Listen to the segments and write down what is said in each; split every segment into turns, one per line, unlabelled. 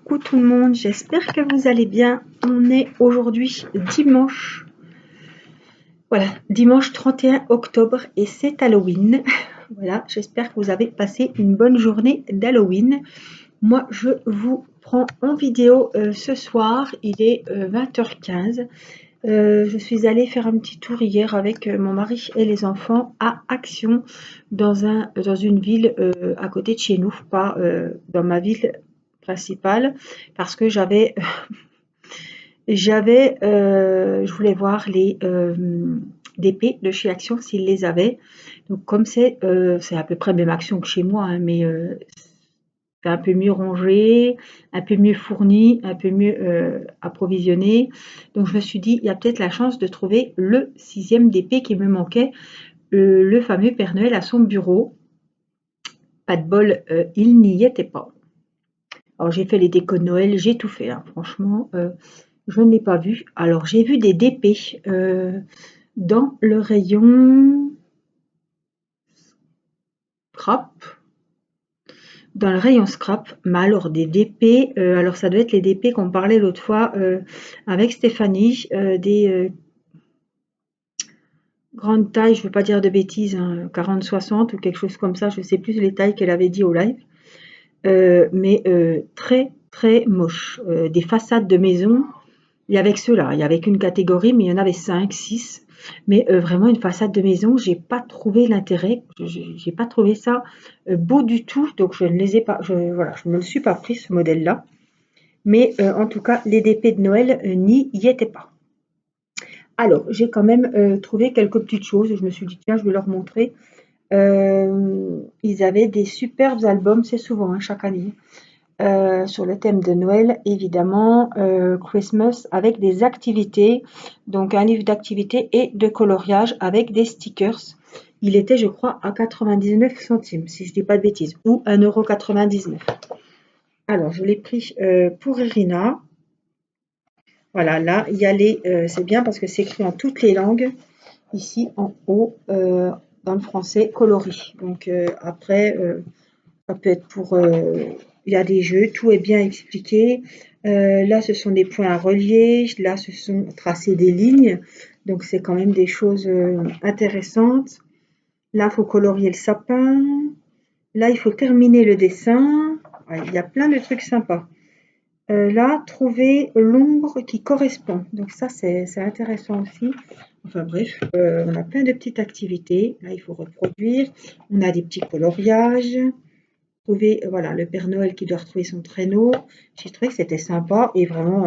Coucou tout le monde, j'espère que vous allez bien. On est aujourd'hui dimanche. Voilà, dimanche 31 octobre et c'est Halloween. Voilà, j'espère que vous avez passé une bonne journée d'Halloween. Moi, je vous prends en vidéo ce soir, il est 20h15. Je suis allée faire un petit tour hier avec mon mari et les enfants à Action dans une ville à côté de chez nous, pas dans ma ville principale, parce que je voulais voir les DP de chez Action s'ils les avaient. Donc comme c'est à peu près même Action que chez moi, hein, mais c'est un peu mieux rangé, un peu mieux fourni, un peu mieux approvisionné. Donc je me suis dit, il y a peut-être la chance de trouver le 6e DP qui me manquait, le fameux Père Noël à son bureau. Pas de bol, il n'y était pas. Alors j'ai fait les décos de Noël, j'ai tout fait, hein, franchement, je ne l'ai pas vu. Alors j'ai vu des DP dans le rayon scrap. Dans le rayon scrap, mais alors des DP, alors ça doit être les DP qu'on parlait l'autre fois avec Stéphanie, des grandes tailles, je ne veux pas dire de bêtises, hein, 40-60 ou quelque chose comme ça, je ne sais plus les tailles qu'elle avait dit au live, mais très très moche. Des façades de maison, il y avait que ceux-là, il y avait qu'une catégorie, mais il y en avait 5, 6. Mais vraiment une façade de maison, j'ai pas trouvé l'intérêt, j'ai pas trouvé ça beau du tout, donc je ne les ai pas, voilà, je ne me le suis pas pris ce modèle-là. Mais en tout cas, les DP de Noël n'y y étaient pas. Alors, j'ai quand même trouvé quelques petites choses. Je me suis dit, tiens, je vais leur montrer. Ils avaient des superbes albums, c'est souvent, hein, chaque année. Sur le thème de Noël, évidemment, Christmas, avec des activités, donc un livre d'activités et de coloriage avec des stickers. Il était, je crois, à 99 centimes, si je dis pas de bêtises, ou 1,99 €. Alors, je l'ai pris pour Irina. Voilà, là, il y a c'est bien parce que c'est écrit en toutes les langues, ici en haut, dans le français coloris. Donc après, ça peut être il y a des jeux, tout est bien expliqué. Là, ce sont des points à relier, là, ce sont tracés des lignes, donc c'est quand même des choses intéressantes. Là, il faut colorier le sapin. Là, il faut terminer le dessin. Ouais, il y a plein de trucs sympas. Là, trouver l'ombre qui correspond. Donc ça, c'est intéressant aussi. Enfin bref, on a plein de petites activités. Là, il faut reproduire. On a des petits coloriages. Trouver, voilà, le Père Noël qui doit retrouver son traîneau. J'ai trouvé que c'était sympa et vraiment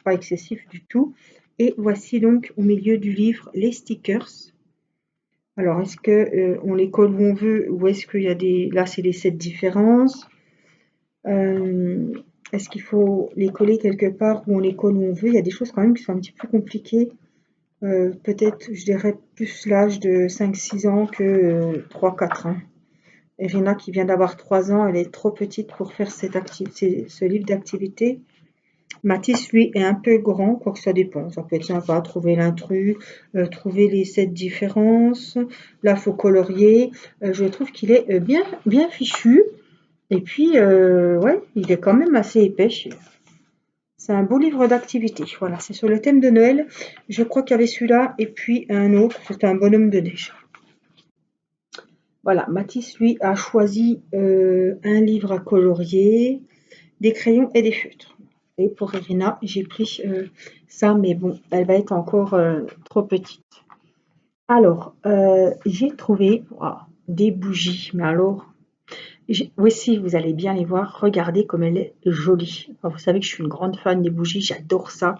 pas excessif du tout. Et voici donc au milieu du livre les stickers. Alors, est-ce que on les colle où on veut ou est-ce qu'il y a des... Là, c'est les 7 différences. Est-ce qu'il faut les coller quelque part où on les colle où on veut? Il y a des choses quand même qui sont un petit peu compliquées. Peut-être, je dirais, plus l'âge de 5-6 ans que 3-4 ans. Irina qui vient d'avoir 3 ans, elle est trop petite pour faire ce livre d'activité. Mathis, lui, est un peu grand, quoique ça dépend. Ça peut être sympa, trouver l'intrus, trouver les 7 différences. Là, il faut colorier. Je trouve qu'il est bien, bien fichu. Et puis, ouais, il est quand même assez épais. C'est un beau livre d'activité. Voilà, c'est sur le thème de Noël. Je crois qu'il y avait celui-là et puis un autre. C'était un bonhomme de neige. Voilà, Mathis, lui, a choisi un livre à colorier, des crayons et des feutres. Et pour Irina, j'ai pris ça, mais bon, elle va être encore trop petite. Alors, j'ai trouvé des bougies, mais alors... Voici, vous allez bien les voir. Regardez comme elle est jolie. Enfin, vous savez que je suis une grande fan des bougies, j'adore ça.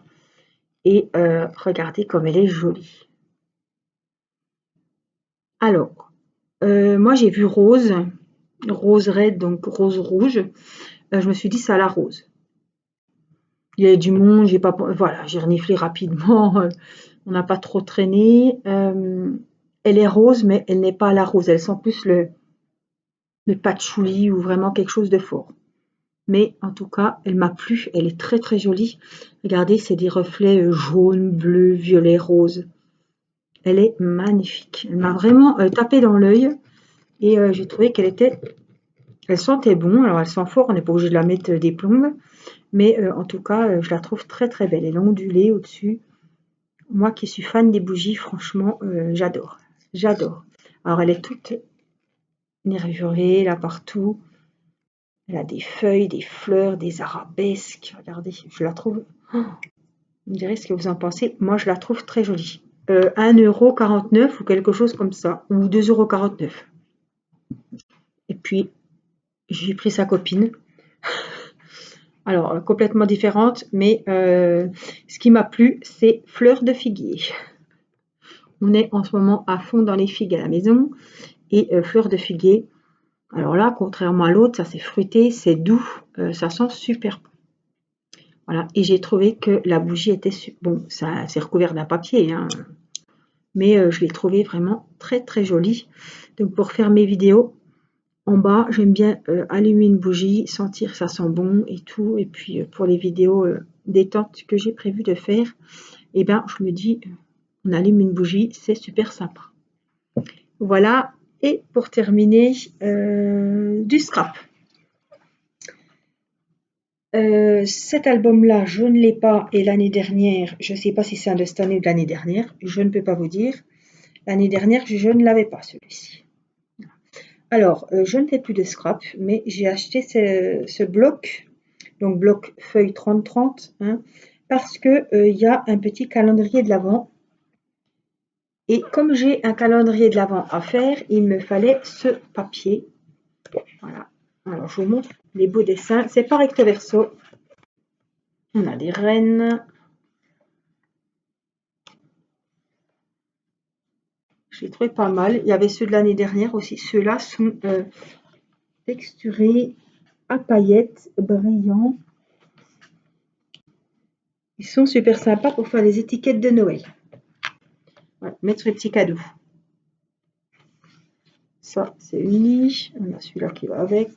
Et regardez comme elle est jolie. Alors, moi j'ai vu rose, rose red, donc rose rouge. Je me suis dit ça la rose. Il y avait du monde, voilà, j'ai reniflé rapidement. On n'a pas trop traîné. Elle est rose, mais elle n'est pas la rose. Elle sent plus le patchouli ou vraiment quelque chose de fort. Mais en tout cas, elle m'a plu. Elle est très très jolie. Regardez, c'est des reflets jaune, bleu, violet, rose. Elle est magnifique. Elle m'a vraiment tapé dans l'œil et j'ai trouvé qu'elle était Elle sentait bon, alors elle sent fort, on n'est pas obligé de la mettre des plombes, mais en tout cas, je la trouve très très belle. Elle est ondulée au-dessus. Moi qui suis fan des bougies, franchement, j'adore. J'adore. Alors elle est toute nervurée là partout. Elle a des feuilles, des fleurs, des arabesques. Regardez, je la trouve. Oh, vous me direz ce que vous en pensez. Moi, je la trouve très jolie. 1,49 € ou quelque chose comme ça, ou 2,49 €. Et puis, j'ai pris sa copine. Alors, complètement différente, mais ce qui m'a plu, c'est fleurs de figuier. On est en ce moment à fond dans les figues à la maison. Et fleurs de figuier. Alors là, contrairement à l'autre, ça c'est fruité, c'est doux, ça sent super bon. Voilà, et j'ai trouvé que la bougie était bon, ça c'est recouvert d'un papier, hein, mais je l'ai trouvé vraiment très très jolie. Donc pour faire mes vidéos, en bas, j'aime bien allumer une bougie, sentir que ça sent bon et tout. Et puis pour les vidéos détente que j'ai prévu de faire, eh ben je me dis, on allume une bougie, c'est super sympa. Voilà, et pour terminer, du scrap. Cet album-là, je ne l'ai pas, et l'année dernière, je ne sais pas si c'est un de cette année ou de l'année dernière, je ne peux pas vous dire. L'année dernière, je ne l'avais pas celui-ci. Alors, je ne fais plus de scrap, mais j'ai acheté ce bloc, donc bloc feuille 30-30, hein, parce que il y a un petit calendrier de l'Avent. Et comme j'ai un calendrier de l'Avent à faire, il me fallait ce papier. Voilà. Alors, je vous montre les beaux dessins. C'est pas recto verso. On a des rennes. Je les trouvais pas mal. Il y avait ceux de l'année dernière aussi. Ceux-là sont texturés à paillettes, brillants. Ils sont super sympas pour faire les étiquettes de Noël. Voilà, mettre les petits cadeaux. Ça, c'est uni. On a celui-là qui va avec.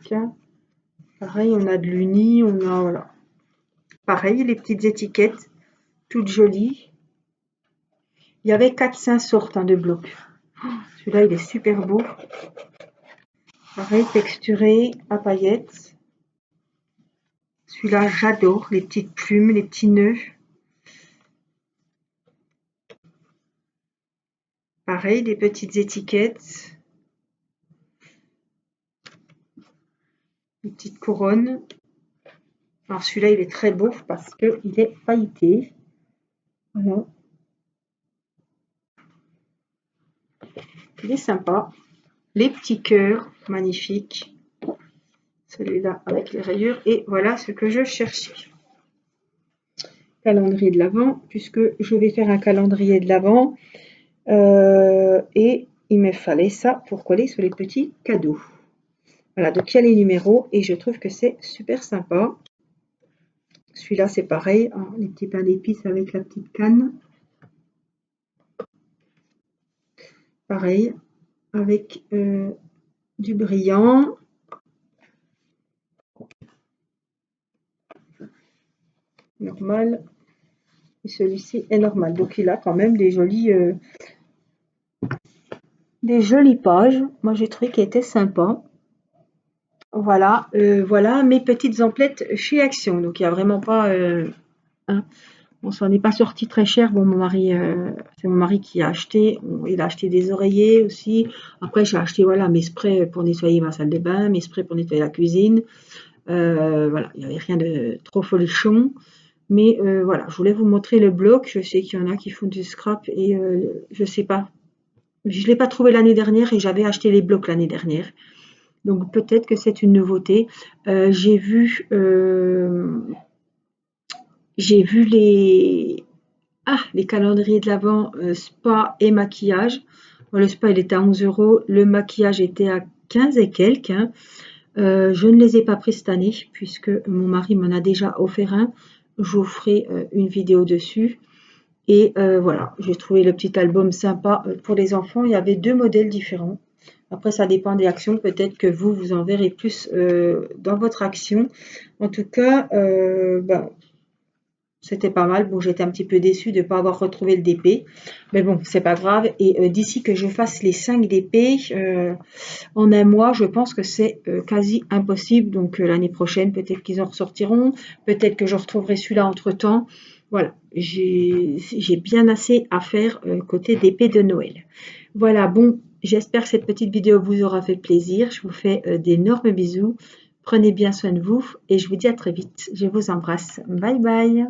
Pareil, on a de l'uni. On a, voilà. Pareil, les petites étiquettes, toutes jolies. Il y avait 4-5 sortes de blocs. Celui-là, il est super beau. Pareil, texturé à paillettes. Celui-là, j'adore. Les petites plumes, les petits nœuds. Pareil, des petites étiquettes. Des petites couronnes. Alors celui-là, il est très beau parce qu'il est pailleté. Voilà. Il est sympa. Les petits cœurs, magnifiques. Celui-là avec les rayures. Et voilà ce que je cherchais. Calendrier de l'Avent, puisque je vais faire un calendrier de l'Avent. Et il me fallait ça pour coller sur les petits cadeaux. Voilà, donc il y a les numéros et je trouve que c'est super sympa. Celui-là, c'est pareil, hein, les petits pains d'épices avec la petite canne. Pareil, avec du brillant. Normal. Et celui-ci est normal. Donc il a quand même des jolies pages. Moi, j'ai trouvé qu'il était sympa. Voilà, voilà mes petites emplettes chez Action. Donc il n'y a vraiment pas... hein, on s'en est pas sorti très cher. Bon, mon mari, c'est mon mari qui a acheté. Il a acheté des oreillers aussi. Après, j'ai acheté voilà mes sprays pour nettoyer ma salle de bain, mes sprays pour nettoyer la cuisine. Voilà, il n'y avait rien de trop folichon. Mais voilà, je voulais vous montrer le bloc. Je sais qu'il y en a qui font du scrap et je sais pas. Je l'ai pas trouvé l'année dernière et j'avais acheté les blocs l'année dernière. Donc peut-être que c'est une nouveauté. J'ai vu les calendriers de l'Avent spa et maquillage. Bon, le spa, il était à 11 €. Le maquillage était à 15 et quelques, hein. Je ne les ai pas pris cette année puisque mon mari m'en a déjà offert un. Je vous ferai une vidéo dessus. Et voilà, j'ai trouvé le petit album sympa pour les enfants. Il y avait 2 modèles différents. Après, ça dépend des actions. Peut-être que vous en verrez plus dans votre action. En tout cas, ben, C'était pas mal. Bon, j'étais un petit peu déçue de ne pas avoir retrouvé le DP. Mais bon, c'est pas grave. Et d'ici que je fasse les 5 DP en un mois, je pense que c'est quasi impossible. Donc l'année prochaine, peut-être qu'ils en ressortiront. Peut-être que je retrouverai celui-là entre-temps. Voilà, j'ai bien assez à faire côté DP de Noël. Voilà, bon, j'espère que cette petite vidéo vous aura fait plaisir. Je vous fais d'énormes bisous. Prenez bien soin de vous et je vous dis à très vite. Je vous embrasse. Bye bye.